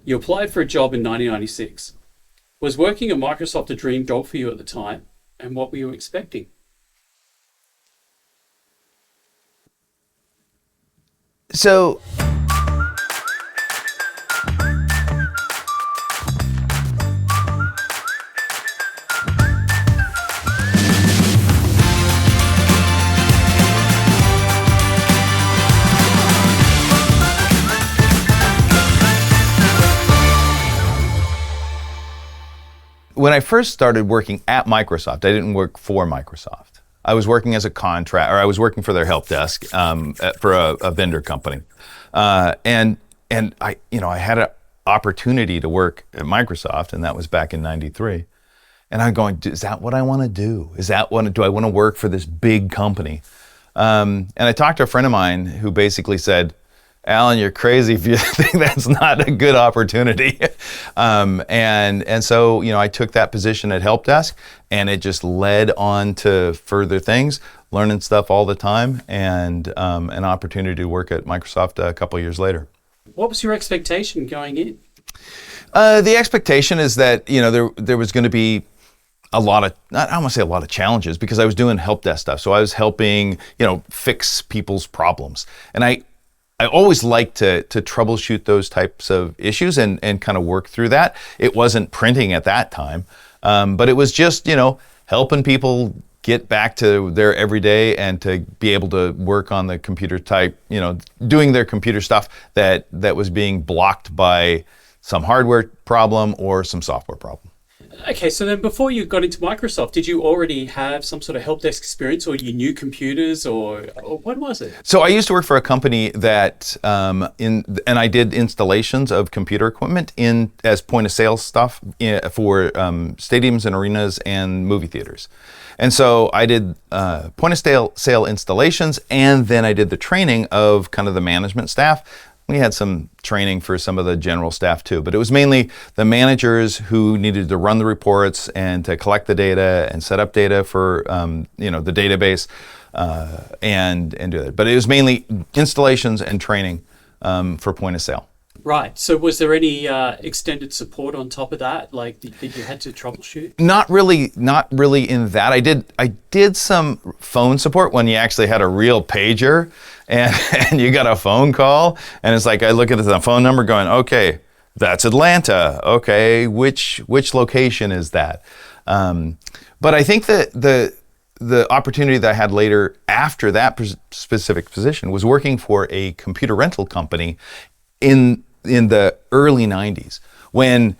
You applied for a job in 1996. Was working at Microsoft a dream job for you at the time? And what were you expecting? So when I first started working at Microsoft, I didn't work for Microsoft. I was working as a contractor, or I was working for their help desk for a vendor company, and I had an opportunity to work at Microsoft, and that was back in '93. And I'm going, is that what I want to do? Do I want to work for this big company? And I talked to a friend of mine who basically said, Alan, you're crazy if you think that's not a good opportunity. And so, I took that position at help desk, and it just led on to further things, learning stuff all the time, and an opportunity to work at Microsoft a couple of years later. What was your expectation going in? The expectation is that, there was going to be a lot of, I don't want to say a lot of challenges, because I was doing help desk stuff. So I was helping, fix people's problems. And I always like to troubleshoot those types of issues and kind of work through that. It wasn't printing at that time, but it was just, helping people get back to their everyday and to be able to work on the computer type, doing their computer stuff that was being blocked by some hardware problem or some software problem. Okay, so then before you got into Microsoft, did you already have some sort of help desk experience, or you knew computers, or what was it? So I used to work for a company that, and I did installations of computer equipment as point of sale stuff for stadiums and arenas and movie theaters. And so I did point of sale installations, and then I did the training of kind of the management staff. We had some training for some of the general staff too, but it was mainly the managers who needed to run the reports and to collect the data and set up data for the database and do that. But it was mainly installations and training for point of sale. Right. So was there any extended support on top of that, like that you had to troubleshoot? Not really in that. I did some phone support when you actually had a real pager and you got a phone call, and it's like I look at the phone number going, okay, that's Atlanta. Okay, which location is that? But I think that the opportunity that I had later after that specific position was working for a computer rental company in the early 90s, when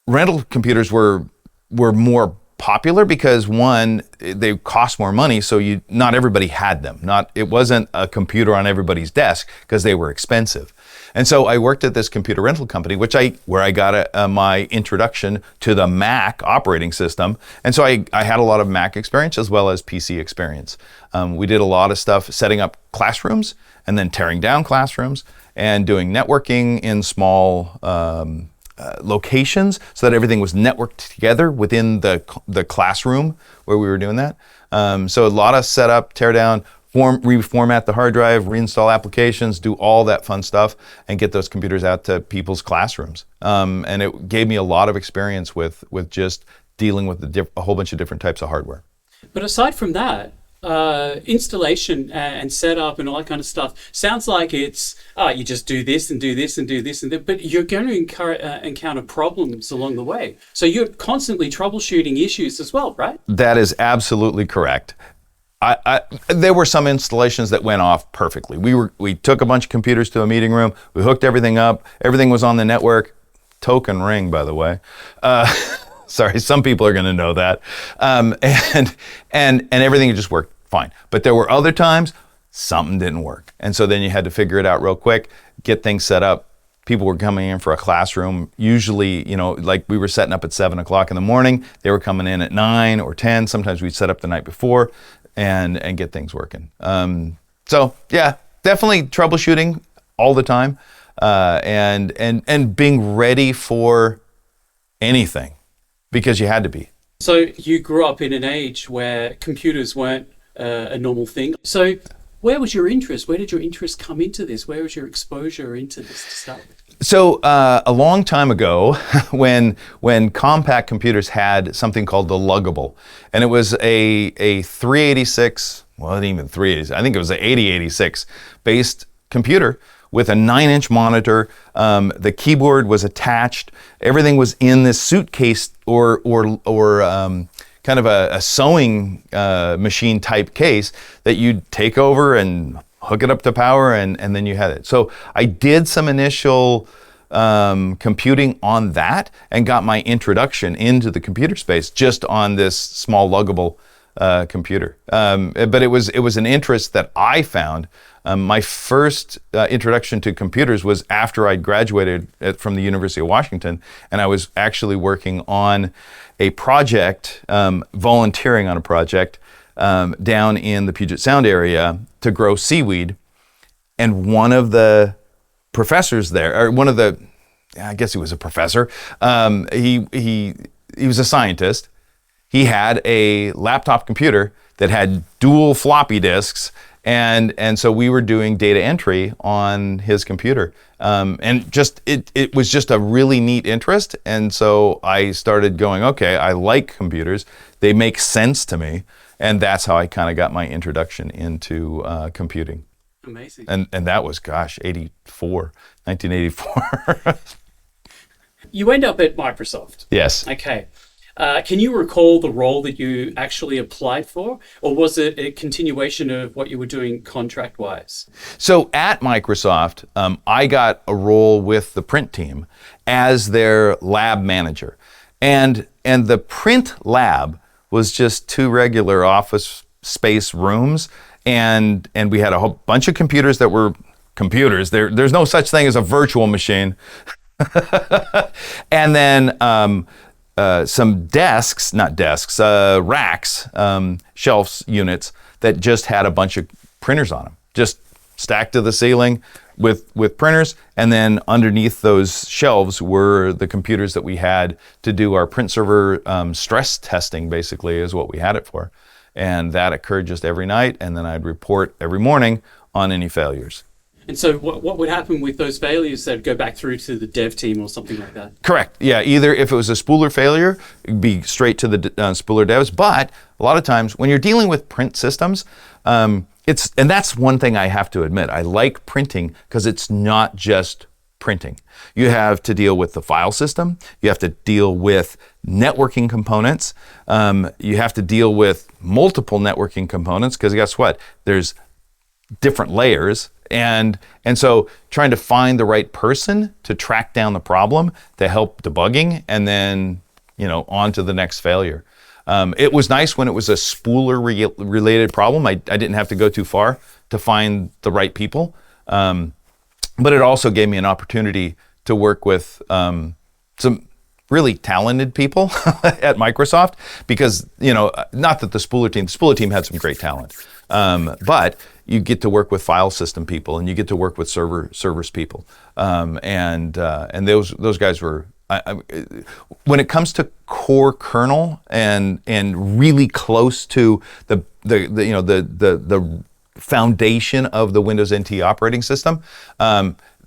rental computers were more popular because, one, they cost more money, so not everybody had them. It wasn't a computer on everybody's desk because they were expensive. And so I worked at this computer rental company, where I got my introduction to the Mac operating system. And so I had a lot of Mac experience as well as PC experience. We did a lot of stuff setting up classrooms and then tearing down classrooms and doing networking in small locations so that everything was networked together within the classroom where we were doing that. So a lot of setup, tear down, reformat the hard drive, reinstall applications, do all that fun stuff, and get those computers out to people's classrooms. And it gave me a lot of experience with just dealing with a whole bunch of different types of hardware. But aside from that, installation and setup and all that kind of stuff sounds like it's you just do this and do this and do this and that, but you're going to encounter problems along the way. So you're constantly troubleshooting issues as well, right? That is absolutely correct. There were some installations that went off perfectly. We took a bunch of computers to a meeting room. We hooked everything up. Everything was on the network. Token ring, by the way. Sorry, some people are going to know that. And everything just worked fine. But there were other times something didn't work. And so then you had to figure it out real quick, get things set up. People were coming in for a classroom. Usually, like we were setting up at 7 o'clock in the morning. They were coming in at 9 or 10. Sometimes we'd set up the night before and get things working. So yeah, definitely troubleshooting all the time, and being ready for anything, because you had to be. So you grew up in an age where computers weren't a normal thing. So where was your interest? Where did your interest come into this? Where was your exposure into this stuff? So a long time ago, when compact computers had something called the luggable, and it was a 386, well, not even 386, I think it was an 8086 based computer with a 9-inch monitor. The keyboard was attached. Everything was in this suitcase or kind of a sewing machine type case that you'd take over and hook it up to power, and then you had it. So I did some initial computing on that and got my introduction into the computer space just on this small luggable computer. But it was an interest that I found. My first introduction to computers was after I'd graduated from the University of Washington, and I was actually working on a project, volunteering on a project down in the Puget Sound area to grow seaweed. And one of the professors there, or one of the, I guess he was a professor, he was a scientist. He had a laptop computer that had dual floppy disks, and so we were doing data entry on his computer. And just it was just a really neat interest. And so I started going, okay, I like computers. They make sense to me. And that's how I kind of got my introduction into computing. Amazing. And that was, 1984. You end up at Microsoft. Yes. Okay. Can you recall the role that you actually applied for, or was it a continuation of what you were doing contract-wise? So at Microsoft, I got a role with the print team as their lab manager. And the print lab was just 2 regular office space rooms, and we had a whole bunch of computers that were computers. There's no such thing as a virtual machine. And then some desks, not desks, racks, shelves units that just had a bunch of printers on them, just stacked to the ceiling with printers. And then underneath those shelves were the computers that we had to do our print server stress testing, basically, is what we had it for. And that occurred just every night. And then I'd report every morning on any failures. And so what would happen with those failures? They'd go back through to the dev team or something like that? Correct. Yeah, either if it was a spooler failure, it'd be straight to the spooler devs. But a lot of times when you're dealing with print systems, and that's one thing I have to admit. I like printing because it's not just printing. You have to deal with the file system. You have to deal with networking components. You have to deal with multiple networking components because guess what? There's different layers. And so trying to find the right person to track down the problem to help debugging and then, on to the next failure. It was nice when it was a spooler related problem. I didn't have to go too far to find the right people. But it also gave me an opportunity to work with some really talented people at Microsoft because, not that the spooler team had some great talent, but you get to work with file system people and you get to work with servers people. And those guys were, when it comes to core kernel and really close to the foundation of the Windows NT operating system,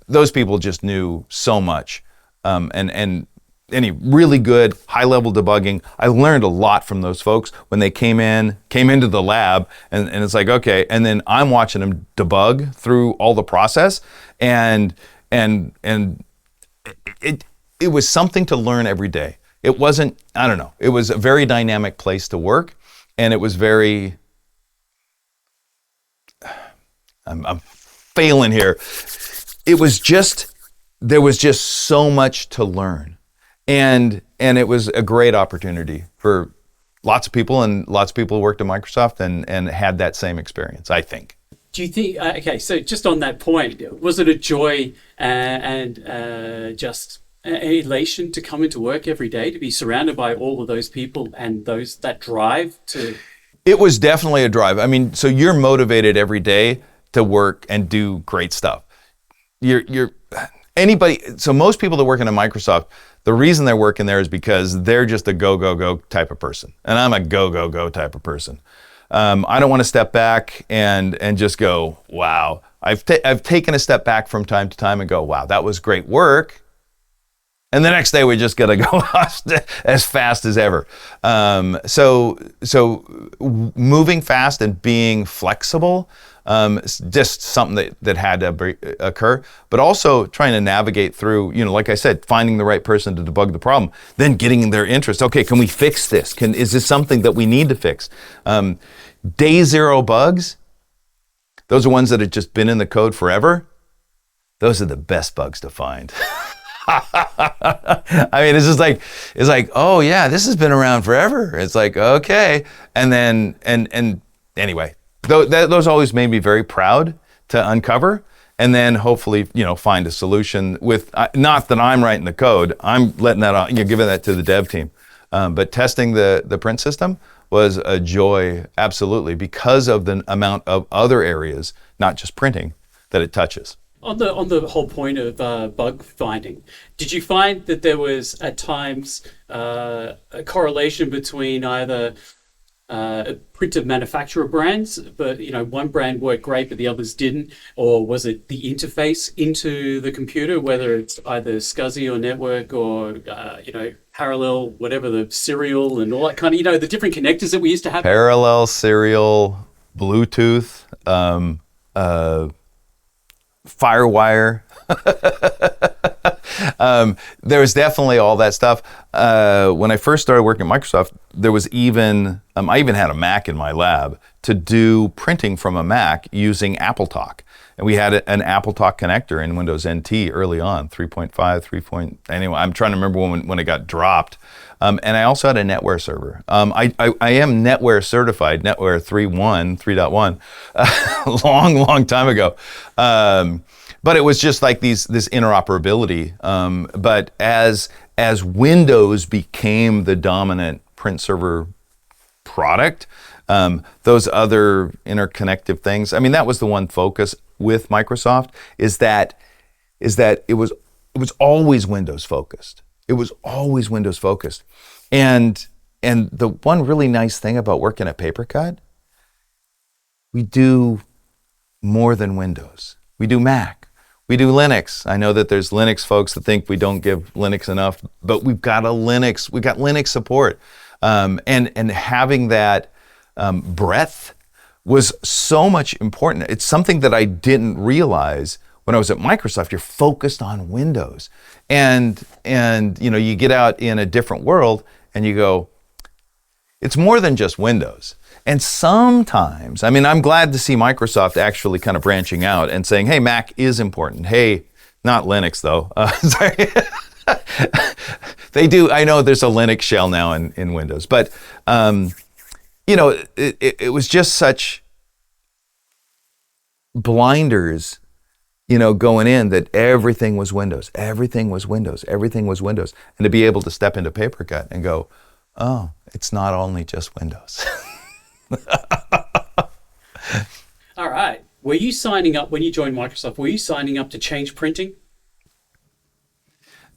those people just knew so much. And any really good high-level debugging. I learned a lot from those folks when they came into the lab, and it's like, okay, and then I'm watching them debug through all the process, and it was something to learn every day. It wasn't, I don't know, it was a very dynamic place to work, and it was very, I'm failing here. It was just, there was just so much to learn. And it was a great opportunity for lots of people, and lots of people who worked at Microsoft and had that same experience, I think. Do you think, okay, so just on that point, was it a joy and just elation to come into work every day, to be surrounded by all of those people and that drive to... It was definitely a drive. I mean, so you're motivated every day to work and do great stuff. So most people that work in a Microsoft, the reason they're working there is because they're just a go, go, go type of person. And I'm a go, go, go type of person. I don't want to step back and just go, wow. I've taken a step back from time to time and go, wow, that was great work. And the next day we're just gonna go as fast as ever. So moving fast and being flexible, just something that had to occur. But also trying to navigate through, like I said, finding the right person to debug the problem, then getting their interest. Okay, can we fix this? Is this something that we need to fix? Day zero bugs, those are ones that have just been in the code forever. Those are the best bugs to find. I mean, it's like, oh yeah, this has been around forever. It's like, okay. And then, and anyway, those always made me very proud to uncover and then hopefully, find a solution with, not that I'm writing the code, I'm letting that on, giving that to the dev team. But testing the print system was a joy, absolutely, because of the amount of other areas, not just printing, that it touches. On the whole point of bug finding, did you find that there was at times a correlation between either printer manufacturer brands, but one brand worked great but the others didn't, or was it the interface into the computer, whether it's either SCSI or network or parallel, whatever, the serial and all that kind of the different connectors that we used to have? Parallel, serial, Bluetooth, Firewire. There was definitely all that stuff. When I first started working at Microsoft, there was even, I even had a Mac in my lab to do printing from a Mac using AppleTalk. And we had an AppleTalk connector in Windows NT early on, 3.5, 3. Anyway, I'm trying to remember when it got dropped. And I also had a NetWare server. I am NetWare certified, NetWare 3.1, long time ago. But it was just like this interoperability. But as Windows became the dominant print server product, those other interconnective things, I mean, that was the one focus with Microsoft, is that it was always Windows focused. It was always Windows focused. And the one really nice thing about working at PaperCut, we do more than Windows. We do Mac. We do Linux. I know that there's Linux folks that think we don't give Linux enough, but we've got Linux support. And having that breadth was so much important. It's something that I didn't realize when I was at Microsoft. You're focused on Windows. And you get out in a different world and you go, it's more than just Windows. And sometimes, I mean, I'm glad to see Microsoft actually kind of branching out and saying, hey, Mac is important. Hey, not Linux though. Sorry. They do, I know there's a Linux shell now in Windows, but it was just such blinders, going in, that everything was Windows. Everything was Windows. Everything was Windows. And to be able to step into PaperCut and go, oh, it's not only just Windows. All right. Were you signing up when you joined Microsoft? Were you signing up to change printing?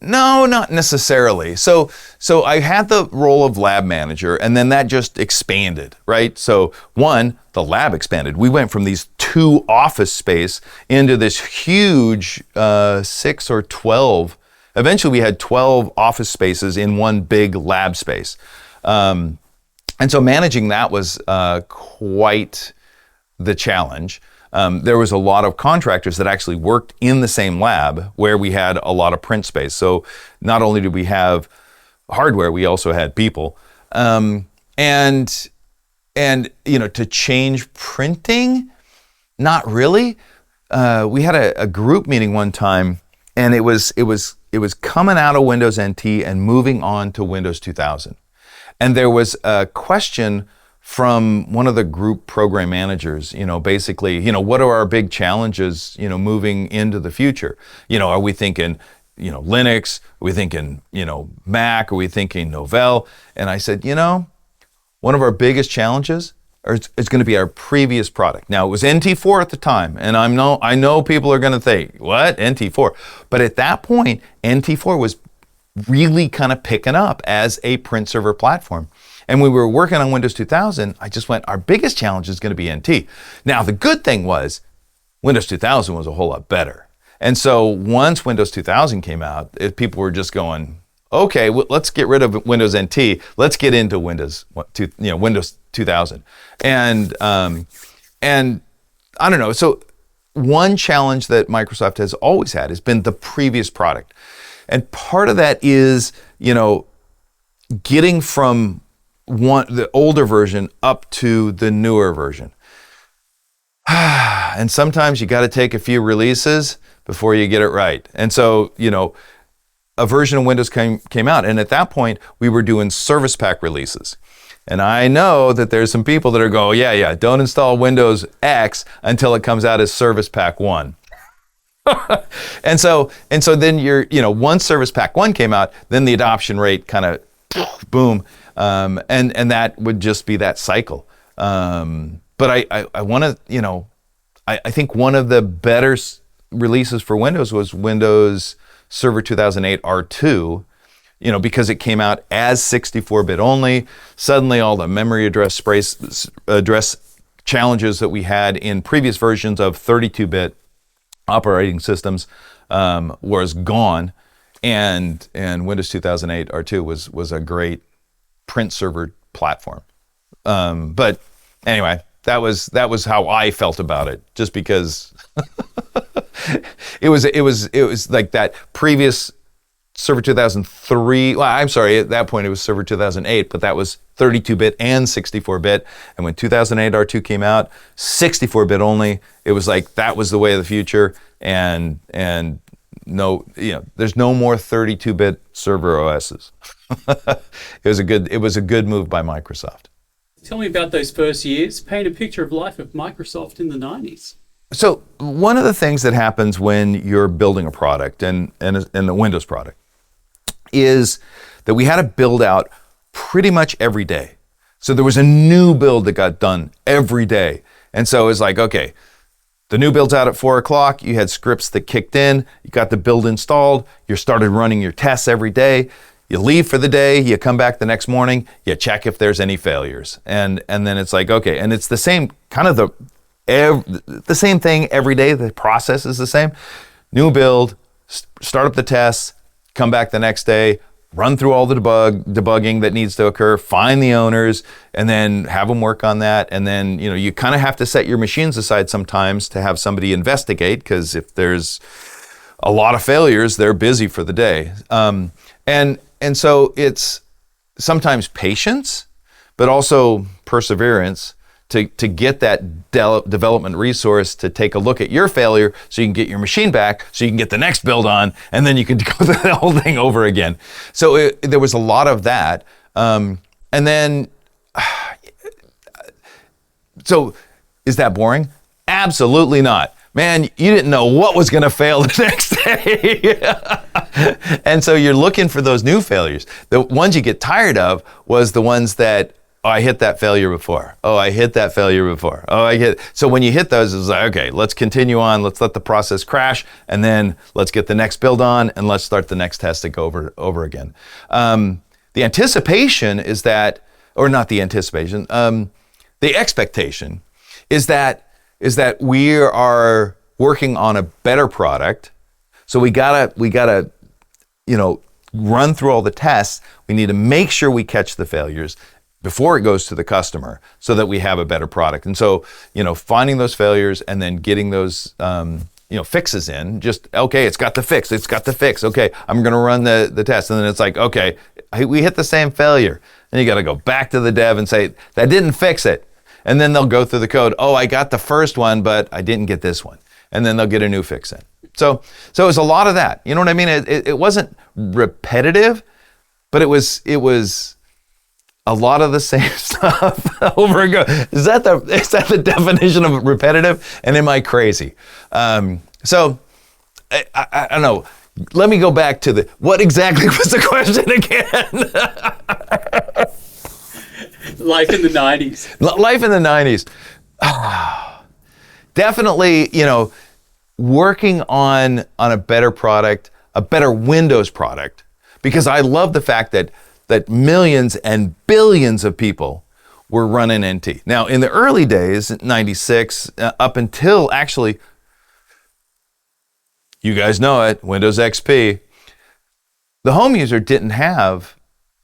No, not necessarily. So I had the role of lab manager, and then that just expanded, right? So the lab expanded. We went from these 2 office space into this huge 6 or 12. Eventually, we had 12 office spaces in one big lab space. And so managing that was quite the challenge. There was a lot of contractors that actually worked in the same lab where we had a lot of print space. So not only did we have hardware, we also had people. And to change printing, not really. We had a group meeting one time, and it was coming out of Windows NT and moving on to Windows 2000. And there was a question from one of the group program managers, basically, what are our big challenges, moving into the future? Are we thinking, Linux? Are we thinking, Mac? Are we thinking Novell? And I said, one of our biggest challenges is going to be our previous product. Now, it was NT4 at the time, and I know people are going to think, what? NT4? But at that point, NT4 was really kind of picking up as a print server platform. And when we were working on Windows 2000, I just went, our biggest challenge is going to be NT. Now, the good thing was Windows 2000 was a whole lot better. And so once Windows 2000 came out, people were just going, okay, let's get rid of Windows NT. Let's get into Windows 2000. And I don't know. So one challenge that Microsoft has always had has been the previous product. And part of that is, getting from the older version up to the newer version. And sometimes you got to take a few releases before you get it right. And so, a version of Windows came out, and at that point we were doing service pack releases. And I know that there's some people that are going, yeah, don't install Windows X until it comes out as Service Pack 1. and so then once Service Pack 1 came out, then the adoption rate kind of boom, and that would just be that cycle. But I want to, I think one of the better releases for Windows was Windows Server 2008 R2, because it came out as 64-bit only. Suddenly all the memory address challenges that we had in previous versions of 32-bit operating systems was gone, and Windows 2008 R2 was a great print server platform. But anyway, that was how I felt about it, just because it was like that previous Server 2003, well, I'm sorry, at that point it was Server 2008, but that was 32-bit and 64-bit. And when 2008 R2 came out, 64-bit only, it was like that was the way of the future. And no, there's no more 32-bit server OSs. It was a good move by Microsoft. Tell me about those first years. Paint a picture of life at Microsoft in the 90s. So one of the things that happens when you're building a product and a Windows product is that we had to build out pretty much every day. So there was a new build that got done every day. And so it's like, okay, the new build's out at 4 o'clock. You had scripts that kicked in. You got the build installed. You started running your tests every day. You leave for the day. You come back the next morning. You check if there's any failures. And then it's like, okay, and it's the same kind of the same thing every day. The process is the same. New build, start up the tests, come back the next day, run through all the debugging that needs to occur, find the owners, and then have them work on that. And then, you kind of have to set your machines aside sometimes to have somebody investigate, because if there's a lot of failures, they're busy for the day. And so it's sometimes patience, but also perseverance to get that development resource to take a look at your failure so you can get your machine back, so you can get the next build on, and then you can go through the whole thing over again. So there was a lot of that. And then, so is that boring? Absolutely not. Man, you didn't know what was going to fail the next day. And so you're looking for those new failures. The ones you get tired of was the ones that, oh, I hit that failure before. Oh, I hit that failure before. Oh, So when you hit those, it's like, okay, let's continue on. Let's let the process crash. And then let's get the next build on, and let's start the next test to go over again. The anticipation is that, or not the anticipation, the expectation is that we are working on a better product. So we gotta, run through all the tests. We need to make sure we catch the failures before it goes to the customer so that we have a better product. And so, finding those failures and then getting those, fixes in, just, okay, it's got the fix. Okay, I'm going to run the test. And then it's like, okay, we hit the same failure. Then you got to go back to the dev and say, that didn't fix it. And then they'll go through the code. Oh, I got the first one, but I didn't get this one. And then they'll get a new fix in. So it was a lot of that. You know what I mean? It wasn't repetitive, but it was a lot of the same stuff over again. Is that the definition of repetitive? And am I crazy? So I don't know. Let me go back to what exactly was the question again? Life in the 90s. Life in the 90s. Definitely, working on a better product, a better Windows product, because I love the fact that millions and billions of people were running NT. Now, in the early days, 96, up until actually, you guys know it, Windows XP, the home user didn't have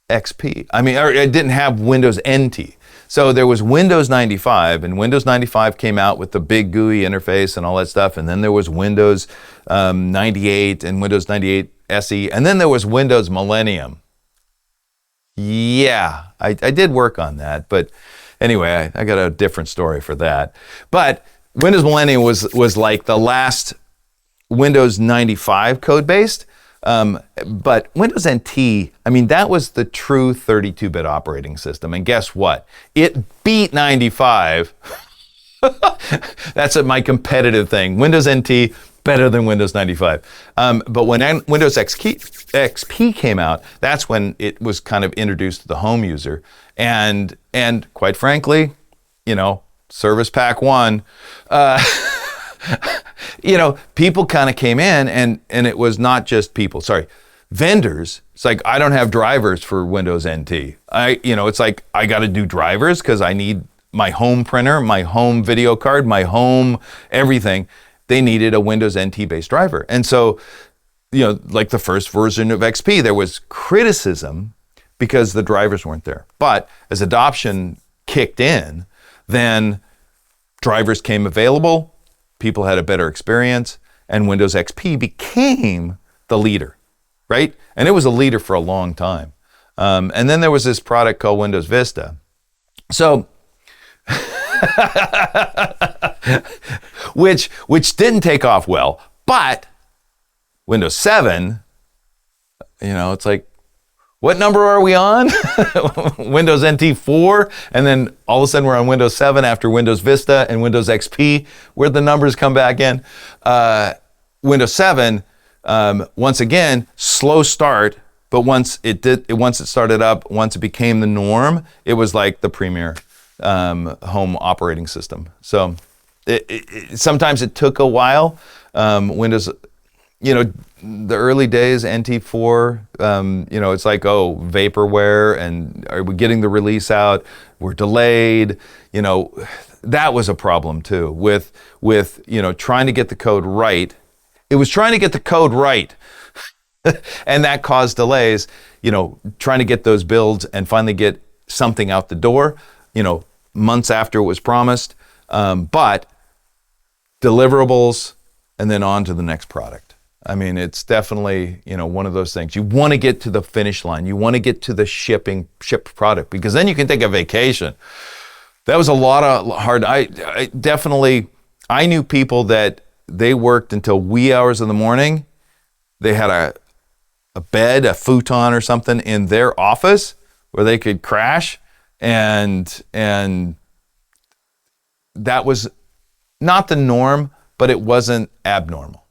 XP. Or it didn't have Windows NT. So there was Windows 95, and Windows 95 came out with the big GUI interface and all that stuff. And then there was Windows 98 and Windows 98 SE. And then there was Windows Millennium. Yeah, I did work on that. But anyway, I got a different story for that. But Windows Millennium was like the last Windows 95 code-based. But Windows NT, that was the true 32-bit operating system. And guess what? It beat 95. That's my competitive thing. Windows NT, better than Windows 95. But when Windows XP came out, that's when it was kind of introduced to the home user. And quite frankly, Service Pack 1, people kind of came in and it was not just people, vendors. It's like, I don't have drivers for Windows NT. It's like, I got to do drivers because I need my home printer, my home video card, my home everything. They needed a Windows NT based driver. And so, like the first version of XP, there was criticism because the drivers weren't there. But as adoption kicked in, then drivers came available, people had a better experience, and Windows XP became the leader, right? And it was a leader for a long time. And then there was this product called Windows Vista. So, which didn't take off well, but Windows 7, it's like, what number are we on? Windows NT 4, and then all of a sudden we're on Windows 7 after Windows Vista and Windows XP, where the numbers come back in. Windows 7, once again, slow start, but once it started up, once it became the norm, it was like the premier home operating system. So sometimes it took a while. Windows, the early days, NT4, it's like, vaporware, and are we getting the release out? We're delayed. That was a problem too with trying to get the code right. It was trying to get the code right. And that caused delays, trying to get those builds and finally get something out the door, months after it was promised. But deliverables and then on to the next product. It's definitely, one of those things. You want to get to the finish line. You want to get to the shipped product, because then you can take a vacation. That was a lot of hard. I knew people that they worked until wee hours in the morning. They had a bed, a futon or something in their office where they could crash. And that was not the norm, but it wasn't abnormal.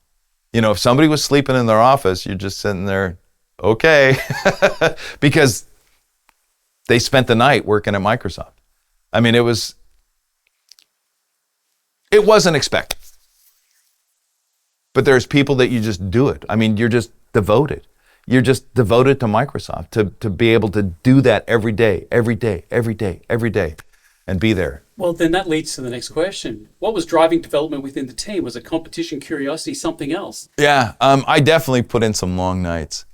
If somebody was sleeping in their office, you're just sitting there, okay, because they spent the night working at Microsoft. It wasn't expected. But there's people that you just do it. You're just devoted. You're just devoted to Microsoft to be able to do that every day, and be there. Well, then that leads to the next question. What was driving development within the team? Was it competition, curiosity, something else? Yeah, I definitely put in some long nights,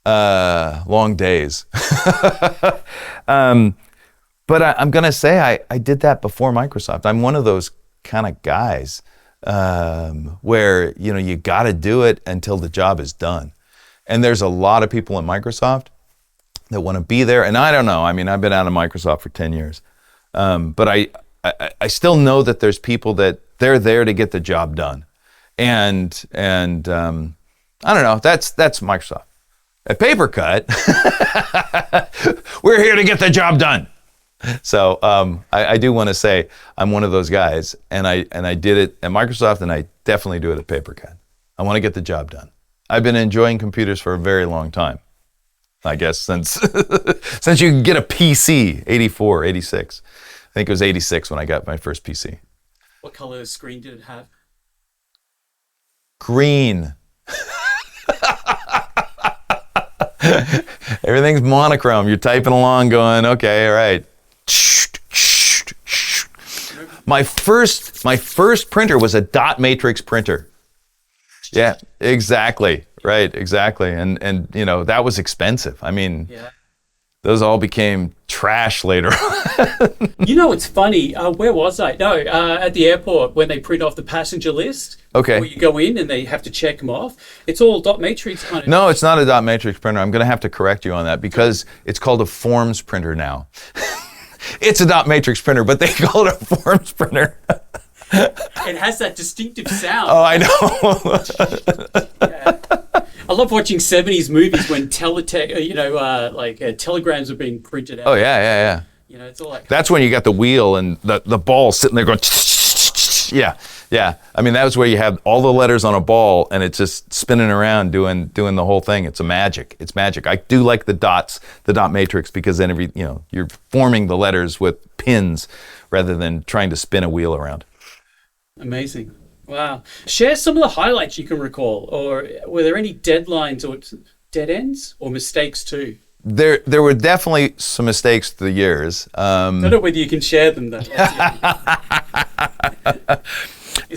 long days. But I'm going to say I did that before Microsoft. I'm one of those kind of guys where, you got to do it until the job is done. And there's a lot of people at Microsoft that want to be there. And I don't know. I've been out of Microsoft for 10 years. But I still know that there's people that they're there to get the job done. And I don't know, that's Microsoft. At PaperCut, we're here to get the job done. So I do want to say I'm one of those guys, and I did it at Microsoft, and I definitely do it at PaperCut. I want to get the job done. I've been enjoying computers for a very long time. I guess since you could get a PC, 84, 86. I think it was 86 when I got my first PC. What color screen did it have? Green. Everything's monochrome. You're typing along going, okay, all right. My first printer was a dot matrix printer. Yeah, exactly. Right, exactly. And that was expensive. I mean, those all became trash later on. It's funny. Where was I? No, at the airport when they print off the passenger list. Okay. Where you go in and they have to check them off. It's all dot matrix kind of. No, it's not a dot matrix printer. I'm going to have to correct you on that because it's called a forms printer now. It's a dot matrix printer, but they call it a forms printer. It has that distinctive sound. Oh, I know. Yeah. I love watching 70s movies when telegrams are being printed out. Oh, yeah. It's all like... That's when you got the wheel and the ball sitting there going... Yeah. I mean, that was where you have all the letters on a ball and it's just spinning around doing the whole thing. It's magic. I do like the dot matrix, because then you're forming the letters with pins rather than trying to spin a wheel around. Amazing. Wow. Share some of the highlights you can recall, or were there any deadlines or dead ends or mistakes too? There were definitely some mistakes through the years. I don't know whether you can share them though.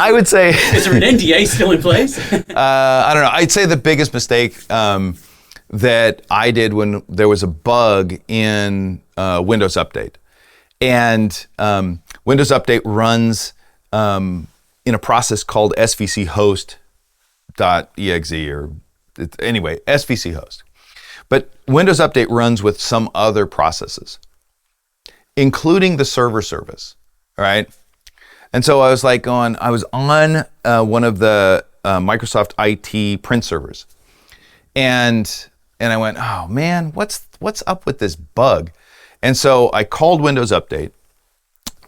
I would say... Is there an NDA still in place? I don't know. I'd say the biggest mistake that I did when there was a bug in Windows Update. And Windows Update runs in a process called svc host.exe, or anyway, svc host. But Windows Update runs with some other processes, including the server service, all right? And so I was on one of the Microsoft IT print servers. And I went, oh man, what's up with this bug? And so I called Windows Update,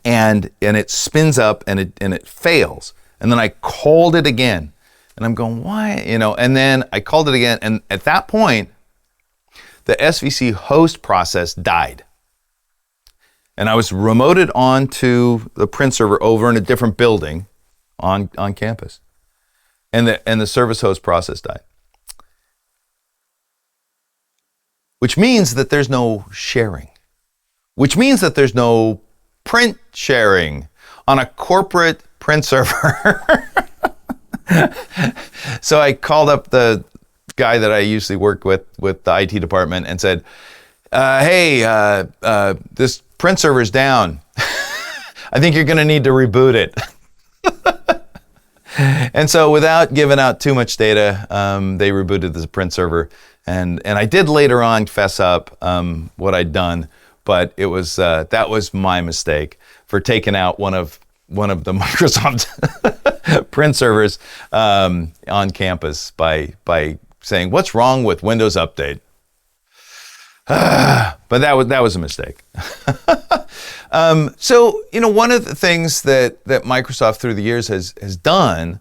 and it spins up and it fails. And then I called it again, and I'm going, why? And then I called it again, and at that point, the SVC host process died. And I was remoted onto the print server over in a different building on campus. And the service host process died. Which means that there's no sharing. Which means that there's no print sharing on a corporate print server. So I called up the guy that I usually work with the IT department and said, hey, this print server's down. I think you're going to need to reboot it. And so without giving out too much data, they rebooted the print server. And I did later on fess up what I'd done, but it was that was my mistake for taking out one of the Microsoft print servers on campus by saying, what's wrong with Windows Update? But that was a mistake. So, one of the things that Microsoft through the years has done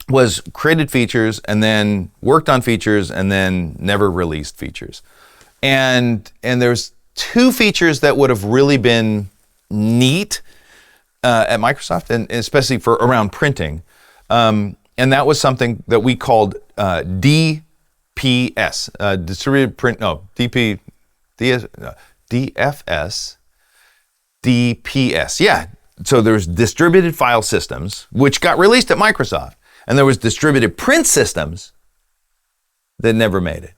was created features and then worked on features and then never released features. And there's two features that would have really been neat at Microsoft, and especially for around printing. And that was something that we called DPS, distributed print, no, DFS, DPS. Yeah. So there's distributed file systems, which got released at Microsoft, and there was distributed print systems that never made it.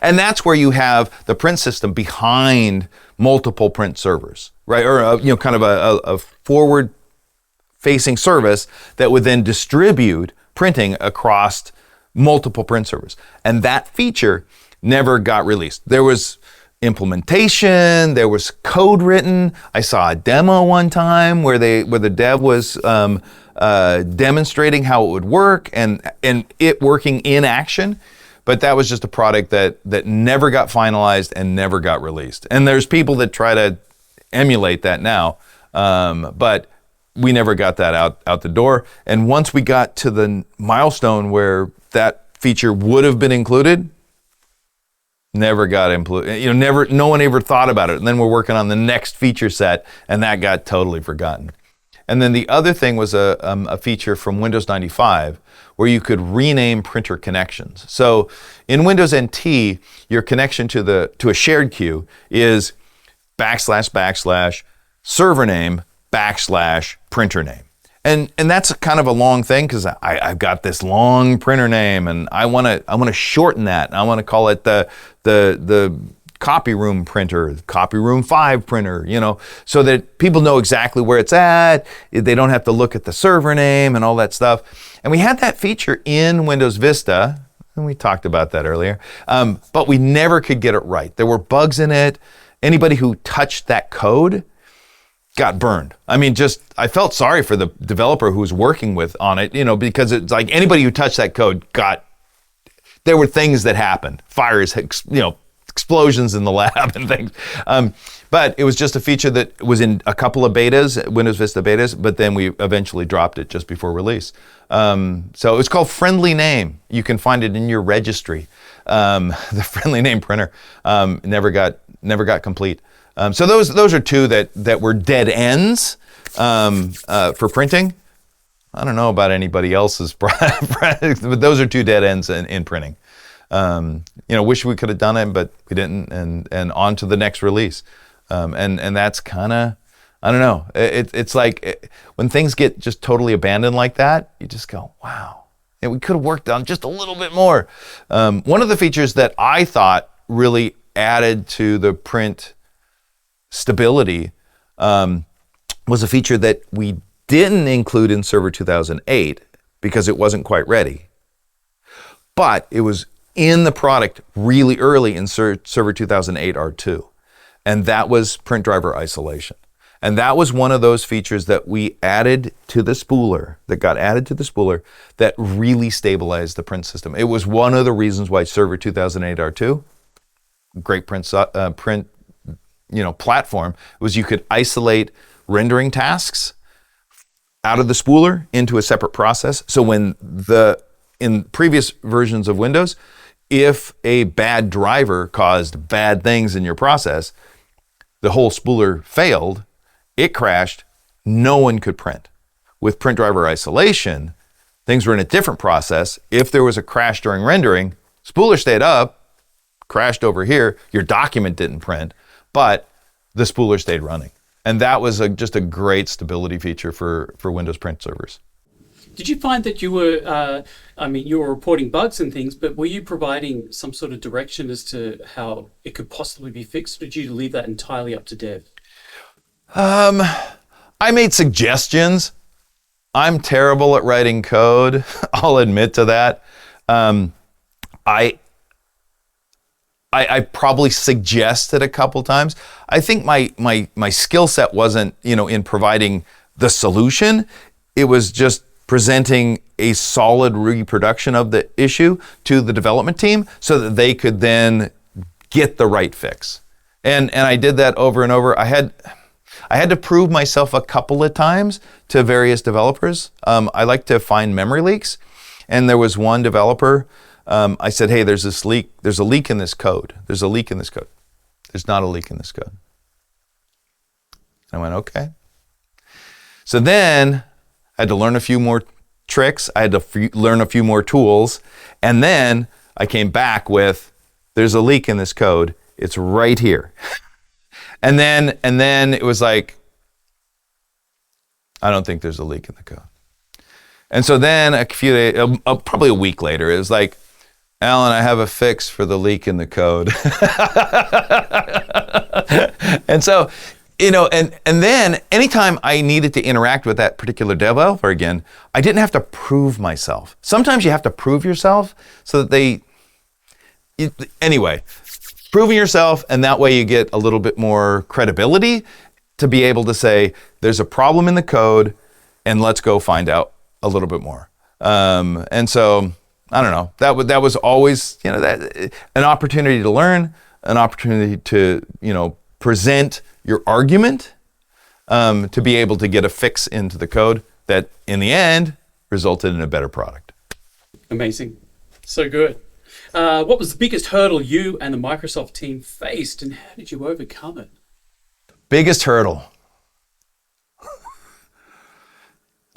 And that's where you have the print system behind multiple print servers, right? Or kind of a forward-facing service that would then distribute printing across multiple print servers. And that feature never got released. There was implementation, there was code written. I saw a demo one time where the dev was demonstrating how it would work and it working in action. But that was just a product that never got finalized and never got released. And there's people that try to emulate that now, but we never got that out the door. And once we got to the milestone where that feature would have been included, never got included. No one ever thought about it. And then we're working on the next feature set, and that got totally forgotten. And then the other thing was a feature from Windows 95 where you could rename printer connections. So in Windows NT, your connection to a shared queue is // server name / printer name. And that's kind of a long thing because I've got this long printer name and I want to shorten that. I want to call it the copy room printer, copy room 5 printer, so that people know exactly where it's at. They don't have to look at the server name and all that stuff. And we had that feature in Windows Vista, and we talked about that earlier, but we never could get it right. There were bugs in it. Anybody who touched that code got burned. I mean, I felt sorry for the developer who was working on it, because it's like anybody who touched that code there were things that happened, fires, explosions in the lab and things. But it was just a feature that was in a couple of betas, Windows Vista betas, but then we eventually dropped it just before release. So it's called Friendly Name. You can find it in your registry. The Friendly Name printer never got complete. So those are two that were dead ends for printing. I don't know about anybody else's product, but those are two dead ends in printing. Wish we could have done it, but we didn't, and on to the next release. And that's kind of, I don't know. It's like when things get just totally abandoned like that, you just go, wow, we could have worked on just a little bit more. One of the features that I thought really added to the print stability was a feature that we didn't include in Server 2008 because it wasn't quite ready. But it was in the product really early in Server 2008 R2. And that was print driver isolation. And that was one of those features that we added to the spooler, that really stabilized the print system. It was one of the reasons why Server 2008 R2, great print platform, was you could isolate rendering tasks out of the spooler into a separate process. So in previous versions of Windows, if a bad driver caused bad things in your process, the whole spooler failed, it crashed, no one could print. With print driver isolation, things were in a different process. If there was a crash during rendering, spooler stayed up, crashed over here, your document didn't print, but the spooler stayed running. And that was just a great stability feature for Windows print servers. Did you find that you were, you were reporting bugs and things, but were you providing some sort of direction as to how it could possibly be fixed? Or did you leave that entirely up to dev? I made suggestions. I'm terrible at writing code. I'll admit to that. I probably suggested a couple times. I think my skill set wasn't, in providing the solution. It was just presenting a solid reproduction of the issue to the development team so that they could then get the right fix. And I did that over and over. I had to prove myself a couple of times to various developers. I like to find memory leaks. And there was one developer, I said, hey, there's a leak in this code. There's a leak in this code. There's not a leak in this code. I went, okay. So then I had to learn a few more tricks. I had to learn a few more tools. And then I came back with, there's a leak in this code. It's right here. And then it was like, I don't think there's a leak in the code. And so then a few days, probably a week later, it was like, Alan, I have a fix for the leak in the code. And so, and then anytime I needed to interact with that particular developer again, I didn't have to prove myself. Sometimes you have to prove yourself so that anyway, proving yourself, and that way you get a little bit more credibility to be able to say, there's a problem in the code, and let's go find out a little bit more. And so, I don't know, that was always, an opportunity to learn, an opportunity to, present your argument, to be able to get a fix into the code that in the end resulted in a better product. Amazing. So good. What was the biggest hurdle you and the Microsoft team faced, and how did you overcome it? Biggest hurdle.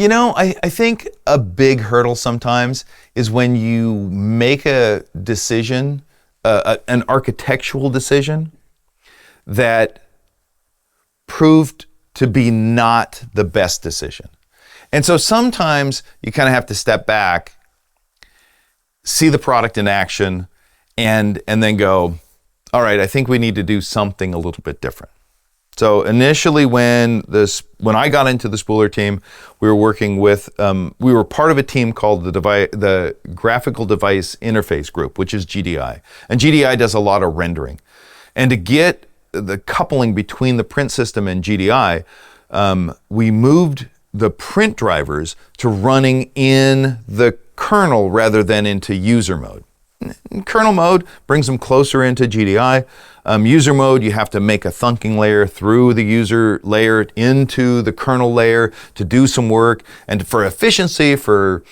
I think a big hurdle sometimes is when you make a decision, an architectural decision that proved to be not the best decision. And so sometimes you kind of have to step back, see the product in action, and then go, all right, I think we need to do something a little bit different. So initially when I got into the spooler team, we were working with, we were part of a team called the Graphical Device Interface Group, which is GDI. And GDI does a lot of rendering. And to get the coupling between the print system and GDI, we moved the print drivers to running in the kernel rather than into user mode. Kernel mode brings them closer into GDI. User mode, you have to make a thunking layer through the user layer into the kernel layer to do some work. And for efficiency, for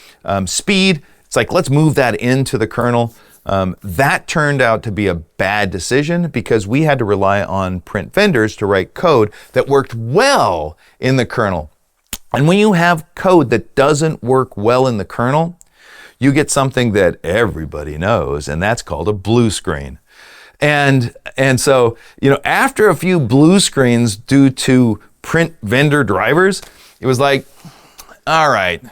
speed, it's like, let's move that into the kernel. That turned out to be a bad decision because we had to rely on print vendors to write code that worked well in the kernel. And when you have code that doesn't work well in the kernel, you get something that everybody knows, and that's called a blue screen. And so, after a few blue screens due to print vendor drivers, it was like, all right,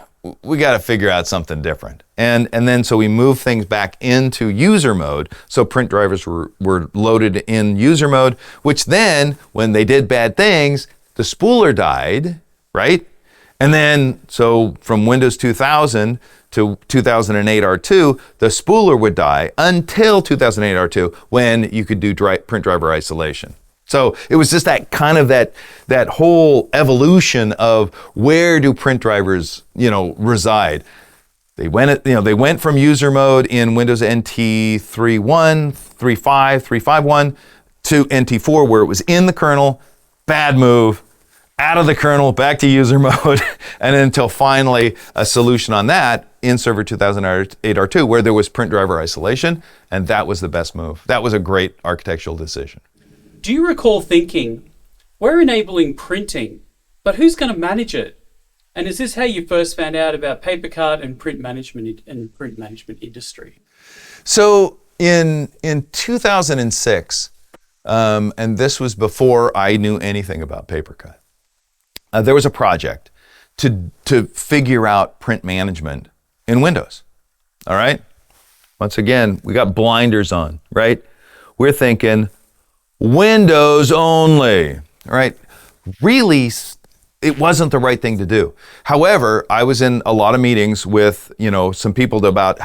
we got to figure out something different. And then so we moved things back into user mode. So print drivers were loaded in user mode, which then when they did bad things, the spooler died, right? And then, so from Windows 2000 to 2008 R2, the spooler would die until 2008 R2 when you could do print driver isolation. So it was just that kind of that whole evolution of where do print drivers, reside. They went from user mode in Windows NT 3.1, 3.5, 3.5.1 to NT4 where it was in the kernel. Bad move. Out of the kernel, back to user mode, and then until finally a solution on that in Server 2008 R2 where there was print driver isolation, and that was the best move. That was a great architectural decision. Do you recall thinking, we're enabling printing, but who's going to manage it? And is this how you first found out about PaperCut and print management industry? So in 2006, and this was before I knew anything about PaperCut, there was a project to figure out print management in Windows. All right? Once again, we got blinders on, right? We're thinking Windows only, right? Really, it wasn't the right thing to do. However, I was in a lot of meetings with, some people about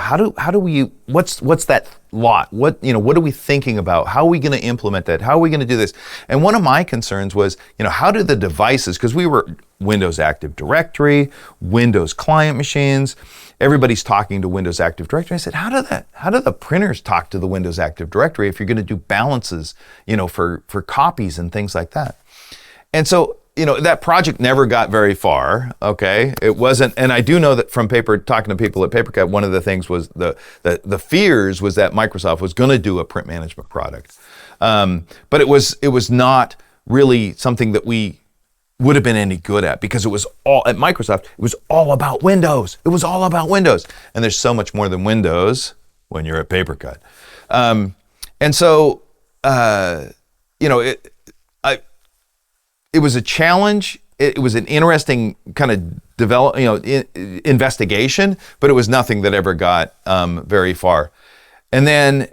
what's that lot? What are we thinking about? How are we going to implement that? How are we going to do this? And one of my concerns was, how do the devices, because we were Windows Active Directory, Windows client machines, everybody's talking to Windows Active Directory. I said, how do the printers talk to the Windows Active Directory if you're going to do balances, for copies and things like that? And so, that project never got very far, okay? It wasn't, and I do know that from talking to people at PaperCut, one of the things was the fears was that Microsoft was gonna do a print management product. But it was not really something that we would have been any good at because it was all, at Microsoft, it was all about Windows. It was all about Windows. And there's so much more than Windows when you're at PaperCut. And so, it was a challenge. It was an interesting kind of investigation, but it was nothing that ever got very far. And then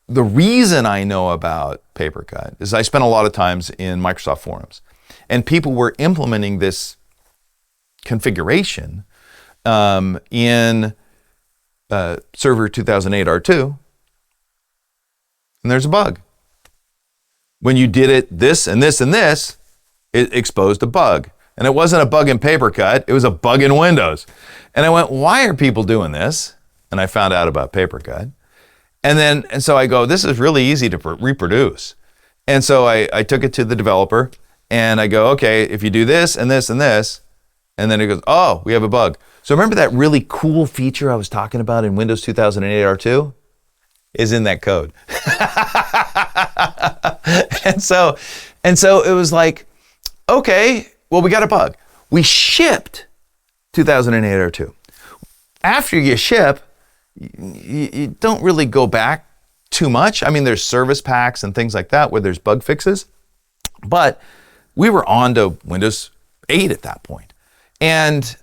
the reason I know about PaperCut is I spent a lot of times in Microsoft forums, and people were implementing this configuration in Server 2008 R2, and there's a bug. When you did it this and this and this, it exposed a bug. And it wasn't a bug in PaperCut, it was a bug in Windows. And I went, why are people doing this? And I found out about PaperCut. And so I go, this is really easy to reproduce. And so I took it to the developer and I go, okay, if you do this and this and this, and then it goes, oh, we have a bug. So remember that really cool feature I was talking about in Windows 2008 R2? Is in that code. And so it was like, okay, well, we got a bug. We shipped 2008 or 2. After you ship, you don't really go back too much. I mean, there's service packs and things like that where there's bug fixes, but we were on to Windows 8 at that point. And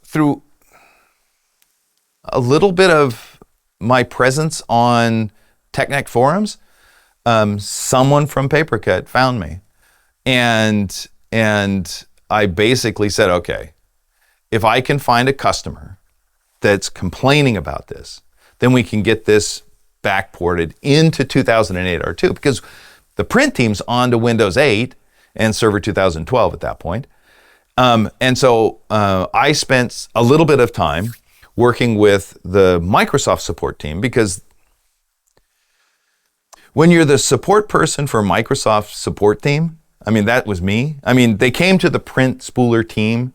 through a little bit of my presence on TechNet forums, someone from PaperCut found me, and I basically said, okay, if I can find a customer that's complaining about this, then we can get this backported into 2008 R2, because the print team's on to Windows 8 and Server 2012 at that point. And so I spent a little bit of time working with the Microsoft support team, because when you're the support person for Microsoft support team, I mean, that was me. I mean, they came to the print spooler team,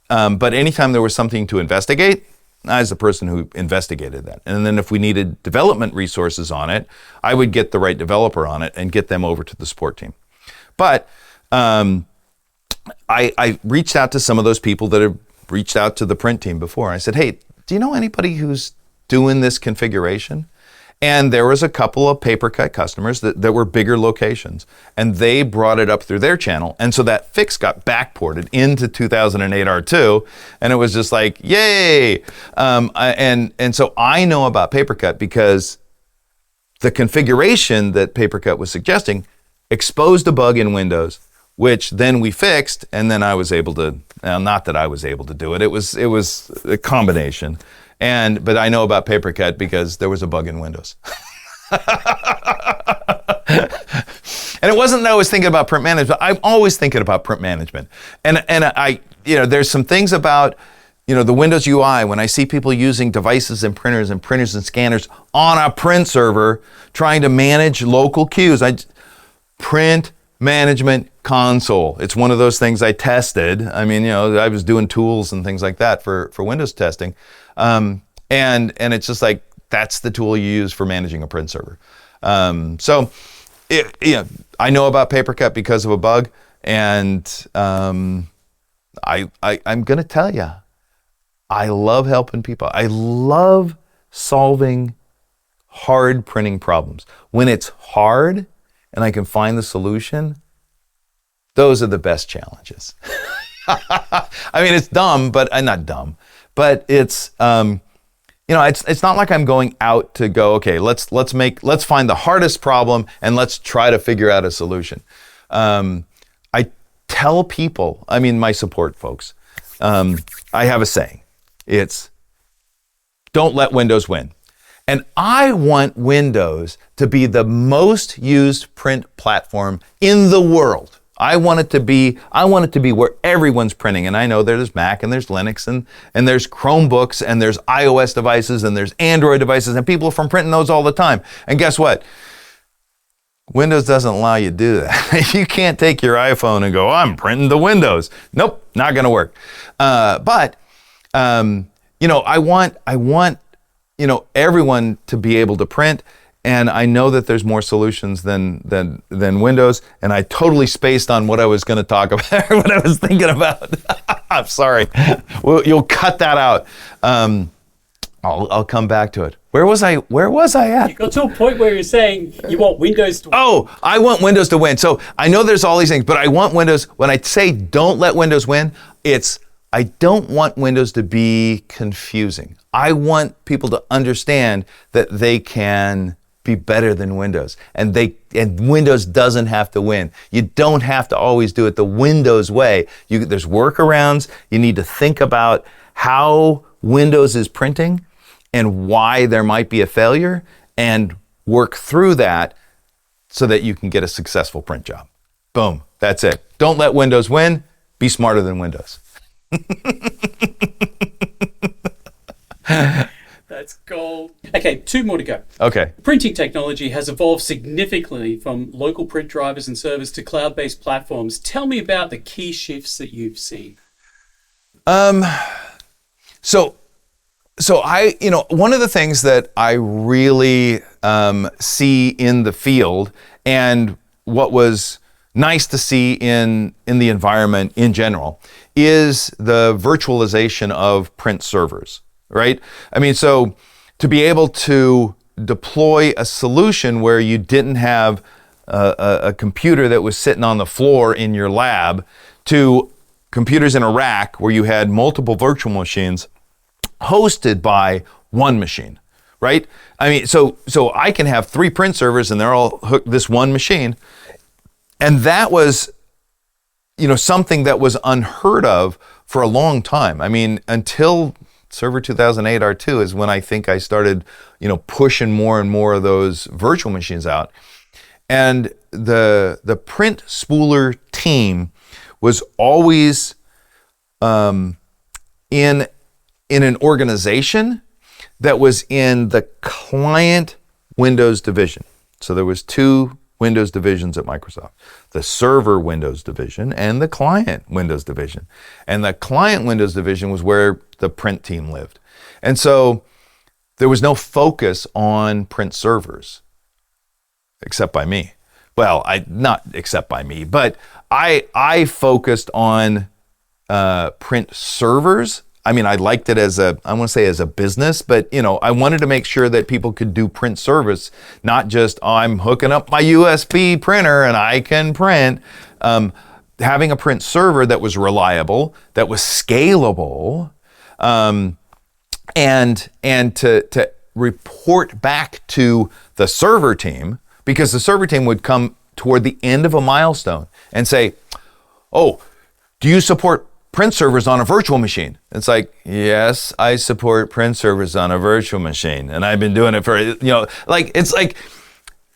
but anytime there was something to investigate, I was the person who investigated that. And then if we needed development resources on it, I would get the right developer on it and get them over to the support team. But I reached out to some of those people that have reached out to the print team before. I said, hey, do you know anybody who's doing this configuration? And there was a couple of PaperCut customers that were bigger locations, and they brought it up through their channel. And so that fix got backported into 2008 R2, and it was just like, yay! And so I know about PaperCut because the configuration that PaperCut was suggesting exposed a bug in Windows, which then we fixed, and then I was able to, not that I was able to do it, it was a combination. But I know about PaperCut because there was a bug in Windows. And it wasn't that I was thinking about print management. I'm always thinking about print management. And I, there's some things about, the Windows UI, when I see people using devices and printers and scanners on a print server, trying to manage local queues. Print management console. It's one of those things I tested. I mean, I was doing tools and things like that for Windows testing. And it's just like, that's the tool you use for managing a print server. So I know about PaperCut because of a bug, and I'm going to tell you, I love helping people. I love solving hard printing problems. When it's hard and I can find the solution, those are the best challenges. I mean, it's dumb, but not dumb, but it's it's not like I'm going out to go, okay, let's find the hardest problem and let's try to figure out a solution. I tell people, my support folks, I have a saying. It's, don't let Windows win. And I want Windows to be the most used print platform in the world. I want it to be where everyone's printing. And I know there's Mac and there's Linux and there's Chromebooks and there's iOS devices and there's Android devices, and people are from printing those all the time. And guess what? Windows doesn't allow you to do that. You can't take your iPhone and go, I'm printing the Windows. Nope, not gonna work. But I want everyone to be able to print. And I know that there's more solutions than Windows, and I totally spaced on what I was going to talk about, what I was thinking about. I'm sorry. You'll cut that out. I'll come back to it. Where was I at? You got to a point where you're saying you want Windows to win. Oh, I want Windows to win. So I know there's all these things, but I want Windows. When I say don't let Windows win, I don't want Windows to be confusing. I want people to understand that they can be better than Windows, and Windows doesn't have to win. You don't have to always do it the Windows way. There's workarounds. You need to think about how Windows is printing and why there might be a failure, and work through that so that you can get a successful print job. Boom. That's it. Don't let Windows win. Be smarter than Windows. That's gold. Okay, 2 more to go. Okay. Printing technology has evolved significantly from local print drivers and servers to cloud-based platforms. Tell me about the key shifts that you've seen. So I, one of the things that I really see in the field, and what was nice to see in the environment in general is the virtualization of print servers, right? I mean, so to be able to deploy a solution where you didn't have a computer that was sitting on the floor in your lab to computers in a rack where you had multiple virtual machines hosted by one machine, right? I mean, so I can have 3 print servers and they're all hooked to this one machine. And that was, something that was unheard of for a long time. I mean, until Server 2008 R2 is when I think I started, pushing more and more of those virtual machines out. And the print spooler team was always in an organization that was in the client Windows division. So there was 2 Windows divisions at Microsoft, the server Windows division and the client Windows division. And the client Windows division was where the print team lived. And so there was no focus on print servers, except by me. Well, not except by me, but I focused on print servers. I mean, I liked it I want to say as a business, but I wanted to make sure that people could do print service, not just, I'm hooking up my USB printer and I can print. Having a print server that was reliable, that was scalable, and to report back to the server team, because the server team would come toward the end of a milestone and say, oh, do you support print servers on a virtual machine? It's like, yes, I support print servers on a virtual machine. And I've been doing it for, it's like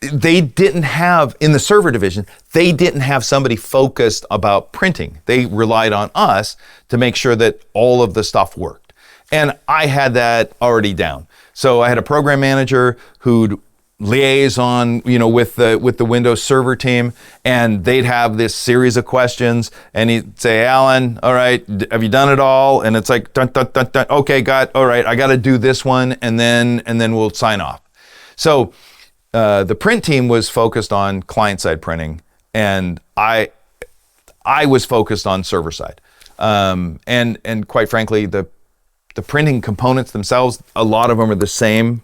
they didn't have, in the server division, they didn't have somebody focused about printing. They relied on us to make sure that all of the stuff worked. And I had that already down. So I had a program manager who'd liaison, with the Windows Server team, and they'd have this series of questions, and he'd say, Alan, all right, have you done it all? And it's like, dun, dun, dun, dun. Okay, all right, I got to do this one, and then we'll sign off. So the print team was focused on client-side printing, and I was focused on server side. And quite frankly, the printing components themselves, a lot of them are the same,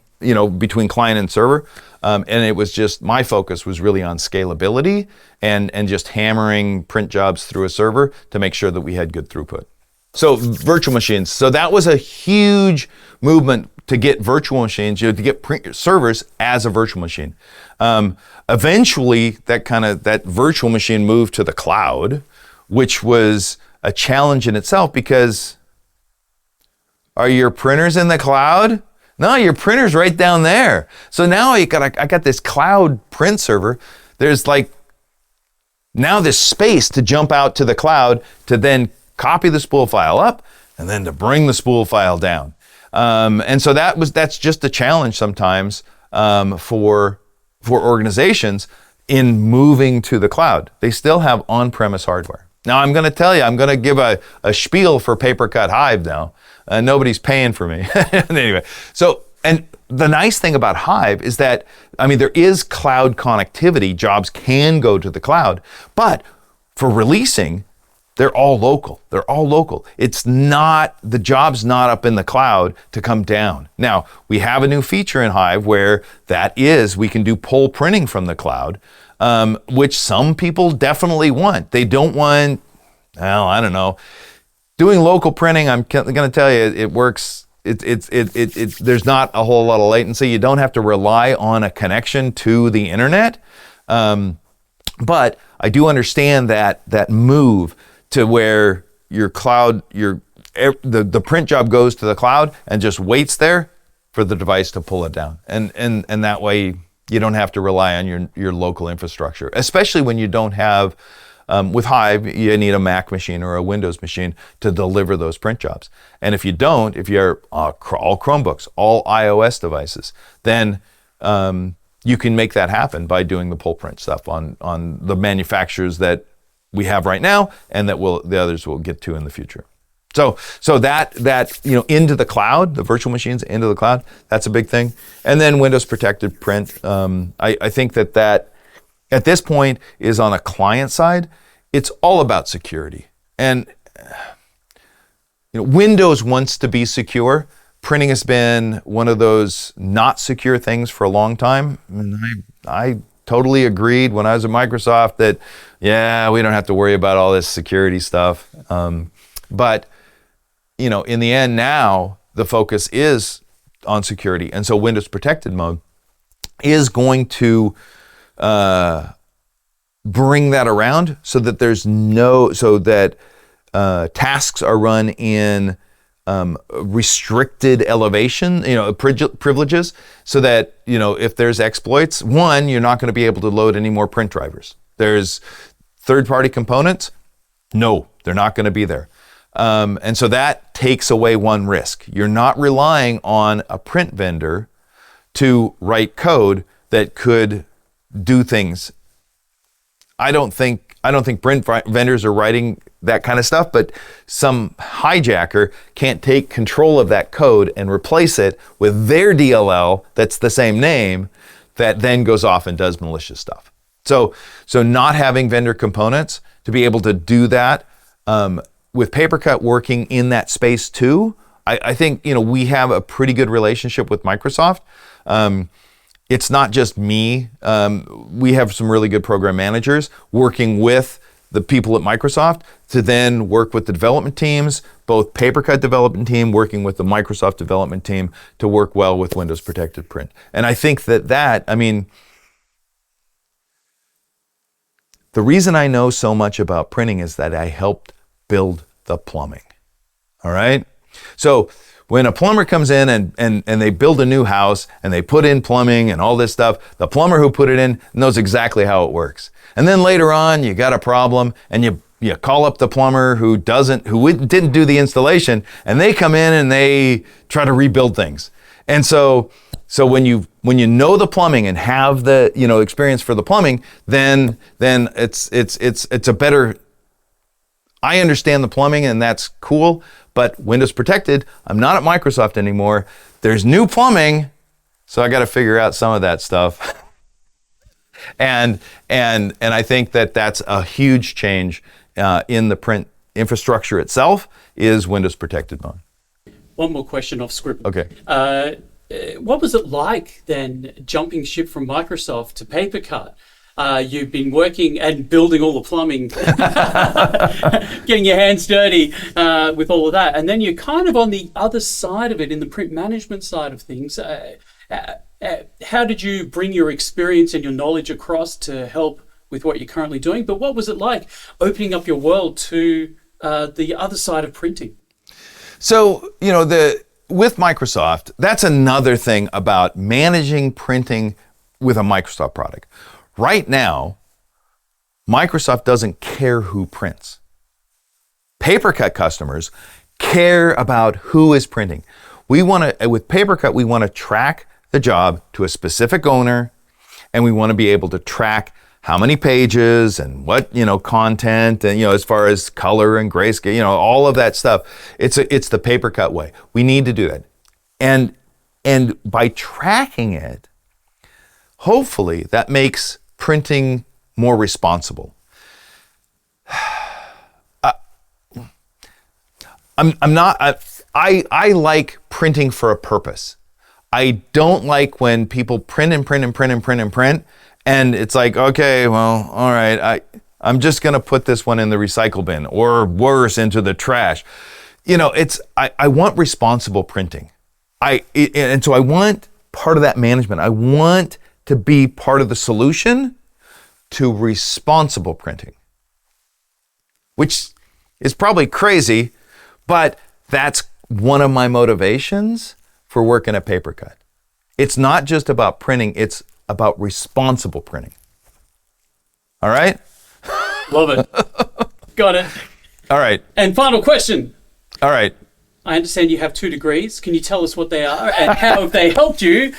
between client and server. And it was just, my focus was really on scalability and just hammering print jobs through a server to make sure that we had good throughput. So virtual machines. So that was a huge movement to get virtual machines, to get print servers as a virtual machine. Eventually, that virtual machine moved to the cloud, which was a challenge in itself, because are your printers in the cloud? No, your printer's right down there. So now I got this cloud print server. There's now this space to jump out to the cloud to then copy the spool file up and then to bring the spool file down. And so that's just a challenge sometimes for organizations in moving to the cloud. They still have on-premise hardware. Now I'm going to give a spiel for PaperCut Hive now. Nobody's paying for me. Anyway, and the nice thing about Hive is that, there is cloud connectivity. Jobs can go to the cloud, but for releasing, they're all local. The job's not up in the cloud to come down. Now, we have a new feature in Hive where we can do pull printing from the cloud, which some people definitely want. They don't want, I don't know. Doing local printing, I'm going to tell you, it works. There's not a whole lot of latency. You don't have to rely on a connection to the internet. But I do understand that move to where your cloud, the print job goes to the cloud and just waits there for the device to pull it down. And that way you don't have to rely on your local infrastructure, especially when you don't have. With Hive, you need a Mac machine or a Windows machine to deliver those print jobs. And if you're all Chromebooks, all iOS devices, then you can make that happen by doing the pull print stuff on the manufacturers that we have right now and that the others will get to in the future. So that into the cloud, the virtual machines into the cloud, that's a big thing. And then Windows protected print. I think that at this point is on a client side, it's all about security. And Windows wants to be secure. Printing has been one of those not secure things for a long time. And I totally agreed when I was at Microsoft that, yeah, we don't have to worry about all this security stuff. But in the end now, the focus is on security. And so Windows Protected Mode is going to bring that around so that tasks are run in restricted elevation, privileges, so that, if there's exploits, one, you're not going to be able to load any more print drivers. There's third-party components. No, they're not going to be there. And so that takes away one risk. You're not relying on a print vendor to write code that could do things. I don't think print vendors are writing that kind of stuff, but some hijacker can't take control of that code and replace it with their DLL that's the same name that then goes off and does malicious stuff. So not having vendor components to be able to do that, with PaperCut working in that space too, I think we have a pretty good relationship with Microsoft. It's not just me. We have some really good program managers working with the people at Microsoft to then work with the development teams, both PaperCut development team working with the Microsoft development team to work well with Windows Protected Print. And I think the reason I know so much about printing is that I helped build the plumbing. All right? So when a plumber comes in and they build a new house and they put in plumbing and all this stuff, the plumber who put it in knows exactly how it works. And then later on, you got a problem and you call up the plumber who didn't do the installation, and they come in and they try to rebuild things. And so when you know the plumbing and have the experience for the plumbing, then it's a better. I understand the plumbing and that's cool, but Windows Protected, I'm not at Microsoft anymore. There's new plumbing, so I got to figure out some of that stuff. and I think that that's a huge change in the print infrastructure itself is Windows Protected Mode. One more question off script. Okay. What was it like then jumping ship from Microsoft to PaperCut? You've been working and building all the plumbing, getting your hands dirty with all of that. And then you're kind of on the other side of it in the print management side of things. How did you bring your experience and your knowledge across to help with what you're currently doing? But what was it like opening up your world to the other side of printing? So, with Microsoft, that's another thing about managing printing with a Microsoft product. Right now, Microsoft doesn't care who prints. PaperCut customers care about who is printing. With PaperCut, we want to track the job to a specific owner, and we want to be able to track how many pages and what, content and, as far as color and grayscale, all of that stuff. It's the PaperCut way. We need to do that. And by tracking it, hopefully that makes printing more responsible. I like printing for a purpose. I don't like when people print and print and print and print and print, and it's like, okay, well, all right, I'm just gonna put this one in the recycle bin, or worse, into the trash. I want responsible printing. And so I want part of that management. I want to be part of the solution to responsible printing, which is probably crazy, but that's one of my motivations for working at PaperCut. It's not just about printing, it's about responsible printing. All right? Love it. Got it. All right. And final question. All right. I understand you have 2 degrees. Can you tell us what they are and how have they helped you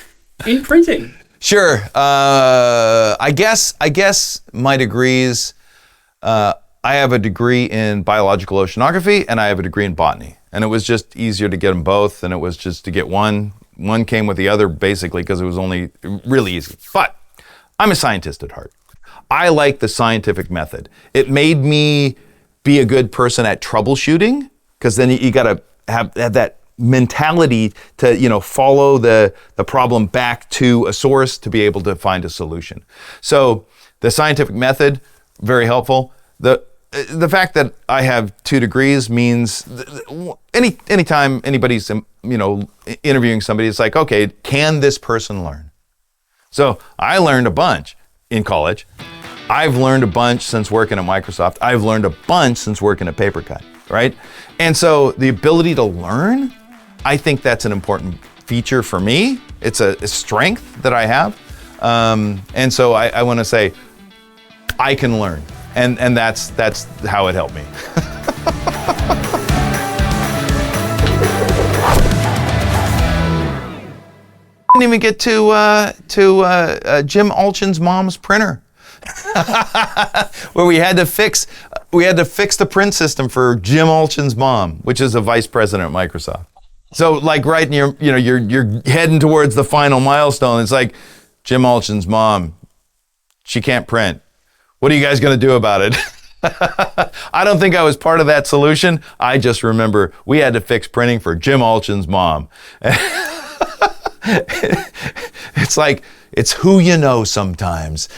in printing? Sure. I guess my degrees, I have a degree in biological oceanography and I have a degree in botany. And it was just easier to get them both, and it was just to get one. One came with the other basically because it was only really easy. But I'm a scientist at heart. I like the scientific method. It made me be a good person at troubleshooting, because then you got to have that mentality to, follow the problem back to a source to be able to find a solution. So the scientific method, very helpful. The fact that I have 2 degrees means anytime anybody's, interviewing somebody, it's like, okay, can this person learn? So I learned a bunch in college. I've learned a bunch since working at Microsoft. I've learned a bunch since working at PaperCut, right? And so the ability to learn, I think that's an important feature for me. It's a strength that I have. And so I want to say, I can learn. And that's how it helped me. Didn't even get to Jim Alchin's mom's printer, where we had to fix the print system for Jim Alchin's mom, which is a vice president at Microsoft. So like right in you're heading towards the final milestone. It's like, Jim Alchin's mom, she can't print. What are you guys going to do about it? I don't think I was part of that solution. I just remember we had to fix printing for Jim Alchin's mom. It's like, it's who you know sometimes.